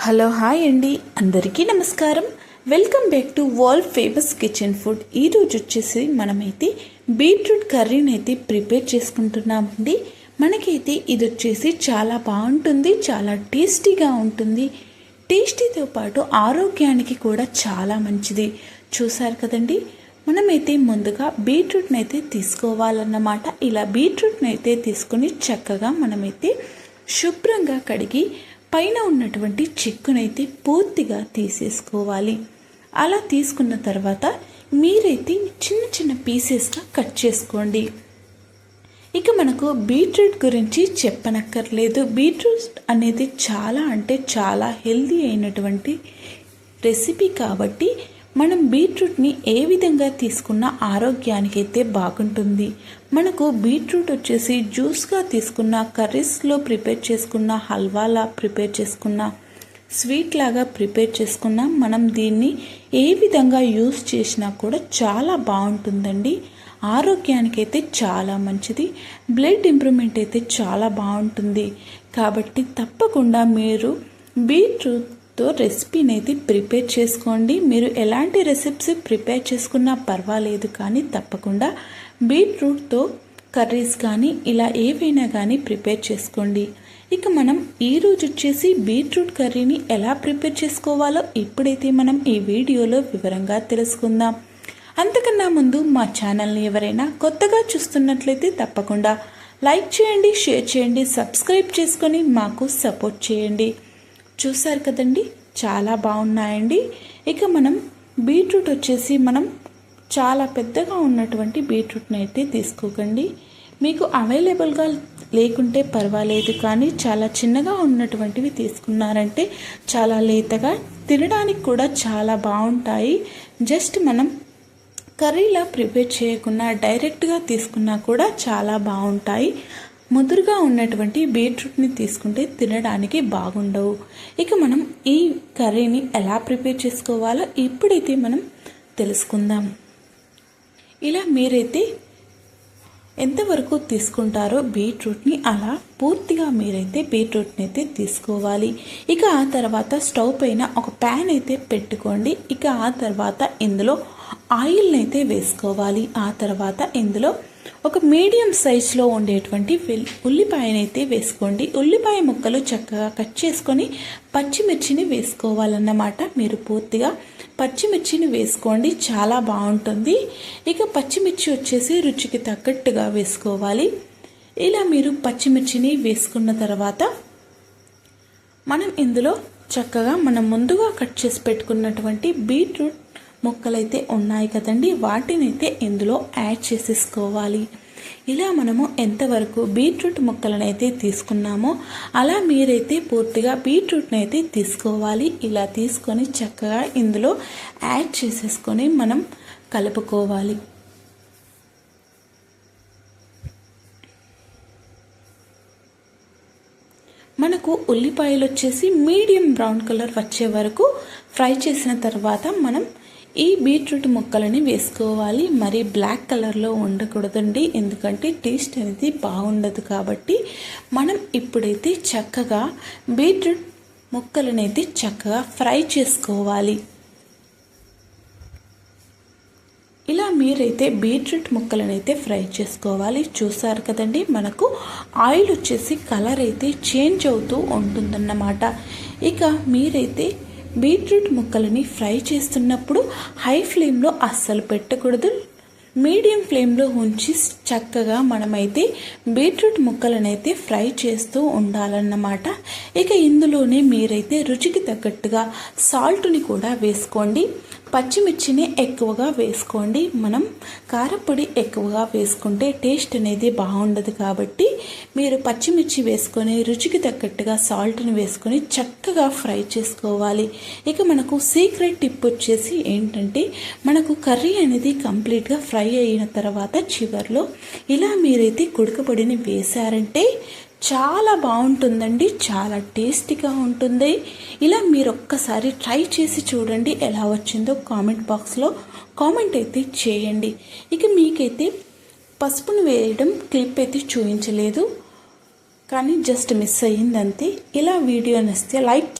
Hello hi అండి, అందరికీ నమస్కారం. Welcome back to world famous kitchen food. ఈరోజు వచ్చేసి మనమైతే బీట్రూట్ కర్రీని అయితే ప్రిపేర్ చేసుకుంటున్నామండి. మనకైతే ఇది వచ్చేసి చాలా బాగుంటుంది, చాలా టేస్టీగా ఉంటుంది. టేస్టీతో పాటు ఆరోగ్యానికి కూడా చాలా మంచిది. చూసారు కదండి, మనమైతే ముందుగా బీట్రూట్ని అయితే తీసుకోవాలన్నమాట. ఇలా బీట్రూట్ని అయితే తీసుకుని చక్కగా మనమైతే శుభ్రంగా కడిగి పైన ఉన్నటువంటి చెక్కునైతే పూర్తిగా తీసేసుకోవాలి. అలా తీసుకున్న తర్వాత మీరైతే చిన్న చిన్న పీసెస్గా కట్ చేసుకోండి. ఇక మనకు బీట్రూట్ గురించి చెప్పనక్కర్లేదు. బీట్రూట్ అనేది చాలా అంటే చాలా హెల్దీ అయినటువంటి రెసిపీ కాబట్టి మనం బీట్రూట్ని ఏ విధంగా తీసుకున్నా ఆరోగ్యానికి అయితే బాగుంటుంది. మనకు బీట్రూట్ వచ్చేసి జ్యూస్గా తీసుకున్న, కర్రీస్లో ప్రిపేర్ చేసుకున్న, హల్వాలా ప్రిపేర్ చేసుకున్న, స్వీట్ లాగా ప్రిపేర్ చేసుకున్న, మనం దీన్ని ఏ విధంగా యూస్ చేసినా కూడా చాలా బాగుంటుందండి. ఆరోగ్యానికి అయితే చాలా మంచిది. బ్లడ్ ఇంప్రూవ్మెంట్ అయితే చాలా బాగుంటుంది. కాబట్టి తప్పకుండా మీరు బీట్రూట్ రెసిపీని అయితే ప్రిపేర్ చేసుకోండి. మీరు ఎలాంటి రెసిపీస్ ప్రిపేర్ చేసుకున్నా పర్వాలేదు, కానీ తప్పకుండా బీట్రూట్తో కర్రీస్ కానీ ఇలా ఏవైనా కానీ ప్రిపేర్ చేసుకోండి. ఇక మనం ఈరోజు వచ్చేసి బీట్రూట్ కర్రీని ఎలా ప్రిపేర్ చేసుకోవాలో ఇప్పుడైతే మనం ఈ వీడియోలో వివరంగా తెలుసుకుందాం. అంతకన్నా ముందు మా ఛానల్ని ఎవరైనా కొత్తగా చూస్తున్నట్లయితే తప్పకుండా లైక్ చేయండి, షేర్ చేయండి, సబ్స్క్రైబ్ చేసుకొని మాకు సపోర్ట్ చేయండి. చూసారు కదండి, చాలా బాగున్నాయండి. ఇక మనం బీట్రూట్ వచ్చేసి మనం చాలా పెద్దగా ఉన్నటువంటి బీట్రూట్ని అయితే తీసుకోకండి. మీకు అవైలబుల్గా లేకుంటే పర్వాలేదు, కానీ చాలా చిన్నగా ఉన్నటువంటివి తీసుకున్నారంటే చాలా లేతగా తినడానికి కూడా చాలా బాగుంటాయి. జస్ట్ మనం కర్రీలా ప్రిపేర్ చేయకుండా డైరెక్ట్గా తీసుకున్నా కూడా చాలా బాగుంటాయి. ముదురుగా ఉన్నటువంటి బీట్రూట్ని తీసుకుంటే తినడానికి బాగుండవు. ఇక మనం ఈ కర్రీని ఎలా ప్రిపేర్ చేసుకోవాలో ఇప్పుడైతే మనం తెలుసుకుందాం. ఇలా మీరైతే ఎంతవరకు తీసుకుంటారో బీట్రూట్ని అలా పూర్తిగా మీరైతే బీట్రూట్ని అయితే తీసుకోవాలి. ఇక ఆ తర్వాత స్టవ్ పైన ఒక ప్యాన్ అయితే పెట్టుకోండి. ఇక ఆ తర్వాత ఇందులో ఆయిల్ని అయితే వేసుకోవాలి. ఆ తర్వాత ఇందులో ఒక మీడియం సైజులో ఉండేటువంటి ఉల్లిపాయనైతే వేసుకోండి. ఉల్లిపాయ ముక్కలు చక్కగా కట్ చేసుకొని పచ్చిమిర్చిని వేసుకోవాలన్నమాట. మీరు పూర్తిగా పచ్చిమిర్చిని వేసుకోండి, చాలా బాగుంటుంది. ఇక పచ్చిమిర్చి వచ్చేసి రుచికి తగ్గట్టుగా వేసుకోవాలి. ఇలా మీరు పచ్చిమిర్చిని వేసుకున్న తర్వాత మనం ఇందులో చక్కగా మనం ముందుగా కట్ చేసి పెట్టుకున్నటువంటి బీట్రూట్ ముక్కలైతే ఉన్నాయి కదండి, వాటినైతే ఇందులో యాడ్ చేసేసుకోవాలి. ఇలా మనము ఎంతవరకు బీట్రూట్ ముక్కలను అయితే తీసుకున్నామో అలా మీరైతే పూర్తిగా బీట్రూట్ని అయితే తీసుకోవాలి. ఇలా తీసుకొని చక్కగా ఇందులో యాడ్ చేసేసుకొని మనం కలుపుకోవాలి. మనకు ఉల్లిపాయలు వచ్చేసి మీడియం బ్రౌన్ కలర్ వచ్చే వరకు ఫ్రై చేసిన తర్వాత మనం ఈ బీట్రూట్ ముక్కలని వేసుకోవాలి. మరి బ్లాక్ కలర్లో ఉండకూడదండి, ఎందుకంటే టేస్ట్ అనేది బాగుండదు. కాబట్టి మనం ఇప్పుడైతే చక్కగా బీట్రూట్ ముక్కలనైతే చక్కగా ఫ్రై చేసుకోవాలి. ఇలా మీరైతే బీట్రూట్ ముక్కలనైతే ఫ్రై చేసుకోవాలి. చూసారు కదండి, మనకు ఆయిల్ వచ్చేసి కలర్ అయితే చేంజ్ అవుతూ ఉంటుందన్నమాట. ఇక మీరైతే బీట్రూట్ ముక్కలని ఫ్రై చేస్తున్నప్పుడు హై ఫ్లేమ్లో అస్సలు పెట్టకూడదు. మీడియం ఫ్లేమ్లో ఉంచి చక్కగా మనమైతే బీట్రూట్ ముక్కలనైతే ఫ్రై చేస్తూ ఉండాలన్నమాట. ఇక ఇందులోనే మీరైతే రుచికి తగ్గట్టుగా సాల్ట్ని కూడా వేసుకోండి. పచ్చిమిర్చిని ఎక్కువగా వేసుకోండి. మనం కారపొడి ఎక్కువగా వేసుకుంటే టేస్ట్ అనేది బాగుండదు. కాబట్టి మీరు పచ్చిమిర్చి వేసుకొని రుచికి తగ్గట్టుగా సాల్ట్ని వేసుకొని చక్కగా ఫ్రై చేసుకోవాలి. ఇక మనకు సీక్రెట్ టిప్ వచ్చేసి ఏంటంటే, మనకు కర్రీ అనేది కంప్లీట్గా ఫ్రై అయిన తర్వాత చివర్లో ఇలా మీరైతే కుడకపొడిని వేశారంటే చాలా బాగుంటుందండి, చాలా టేస్టీగా ఉంటుంది. ఇలా మీరు ఒక్కసారి ట్రై చేసి చూడండి, ఎలా వచ్చిందో కామెంట్ బాక్స్లో కామెంట్ అయితే చేయండి. ఇక మీకైతే పసుపును వేయడం క్లిప్ అయితే చూపించలేదు, కానీ జస్ట్ మిస్ అయ్యింది అంతే. ఇలా వీడియో నచ్చితే లైక్